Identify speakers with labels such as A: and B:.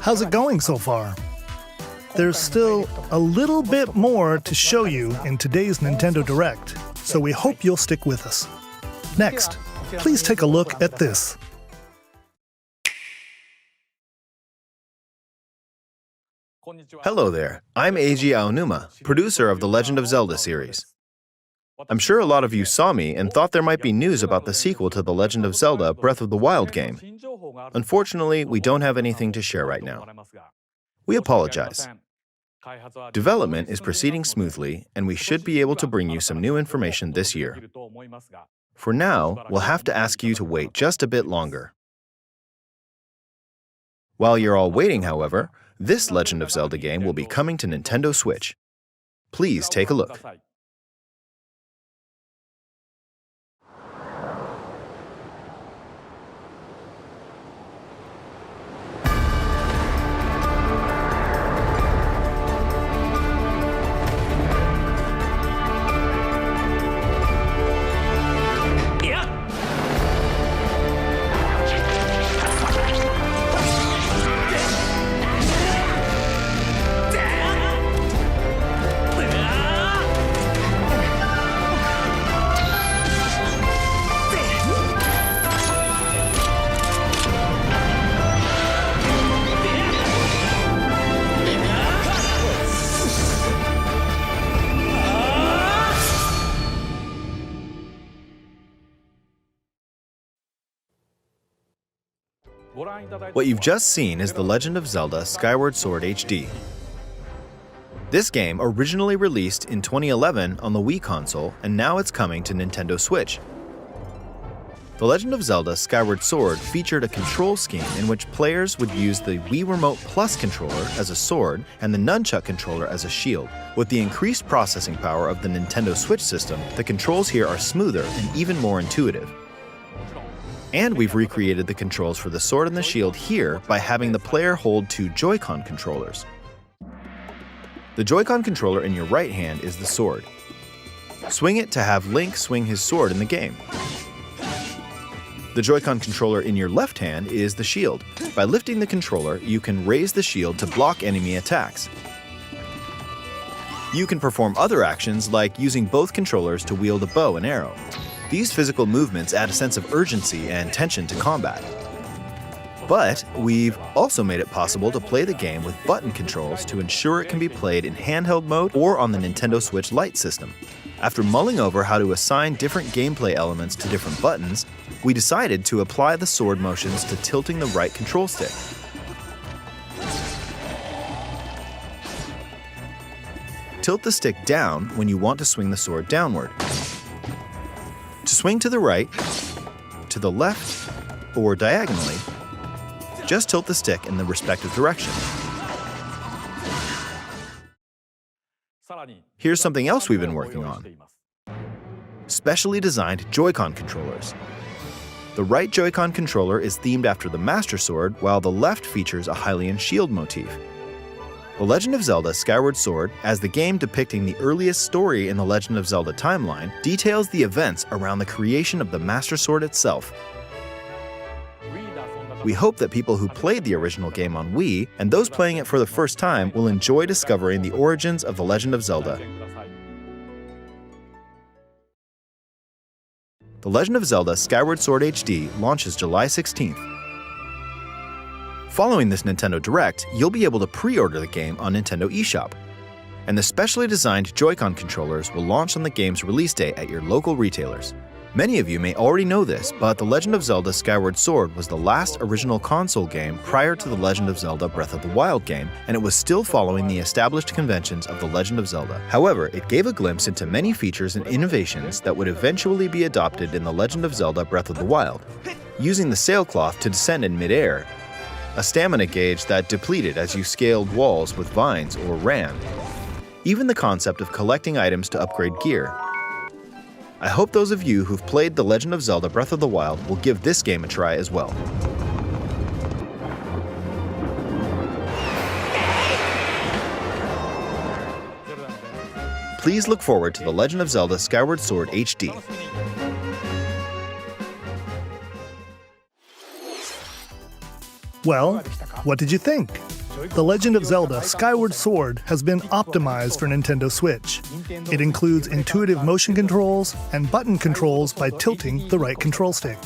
A: How's it going so far? There's still a little bit more to show you in today's Nintendo Direct, so we hope you'll stick with us. Next, please take a look at this.
B: Hello there, I'm Eiji Aonuma, producer of the Legend of Zelda series. I'm sure a lot of you saw me and thought there might be news about the sequel to the Legend of Zelda Breath of the Wild game. Unfortunately, we don't have anything to share right now. We apologize. Development is proceeding smoothly, and we should be able to bring you some new information this year. For now, we'll have to ask you to wait just a bit longer. While you're all waiting, however, this Legend of Zelda game will be coming to Nintendo Switch. Please take a look. What you've just seen is The Legend of Zelda Skyward Sword HD. This game originally released in 2011 on the Wii console, and now it's coming to Nintendo Switch. The Legend of Zelda Skyward Sword featured a control scheme in which players would use the Wii Remote Plus controller as a sword and the Nunchuck controller as a shield. With the increased processing power of the Nintendo Switch system, the controls here are smoother and even more intuitive. And we've recreated the controls for the sword and the shield here by having the player hold two Joy-Con controllers. The Joy-Con controller in your right hand is the sword. Swing it to have Link swing his sword in the game. The Joy-Con controller in your left hand is the shield. By lifting the controller, you can raise the shield to block enemy attacks. You can perform other actions like using both controllers to wield a bow and arrow. These physical movements add a sense of urgency and tension to combat. But we've also made it possible to play the game with button controls to ensure it can be played in handheld mode or on the Nintendo Switch Lite system. After mulling over how to assign different gameplay elements to different buttons, we decided to apply the sword motions to tilting the right control stick. Tilt the stick down when you want to swing the sword downward. To swing to the right, to the left, or diagonally, just tilt the stick in the respective direction. Here's something else we've been working on. Specially designed Joy-Con controllers. The right Joy-Con controller is themed after the Master Sword, while the left features a Hylian shield motif. The Legend of Zelda Skyward Sword, as the game depicting the earliest story in the Legend of Zelda timeline, details the events around the creation of the Master Sword itself. We hope that people who played the original game on Wii, and those playing it for the first time, will enjoy discovering the origins of the Legend of Zelda. The Legend of Zelda Skyward Sword HD launches July 16th. Following this Nintendo Direct, you'll be able to pre-order the game on Nintendo eShop. And the specially designed Joy-Con controllers will launch on the game's release date at your local retailers. Many of you may already know this, but The Legend of Zelda Skyward Sword was the last original console game prior to The Legend of Zelda Breath of the Wild game, and it was still following the established conventions of The Legend of Zelda. However, it gave a glimpse into many features and innovations that would eventually be adopted in The Legend of Zelda Breath of the Wild. Using the sailcloth to descend in midair, a stamina gauge that depleted as you scaled walls with vines or ran. Even the concept of collecting items to upgrade gear. I hope those of you who've played The Legend of Zelda Breath of the Wild will give this game a try as well. Please look forward to The Legend of Zelda Skyward Sword HD.
A: Well, what did you think? The Legend of Zelda Skyward Sword has been optimized for Nintendo Switch. It includes intuitive motion controls and button controls by tilting the right control stick.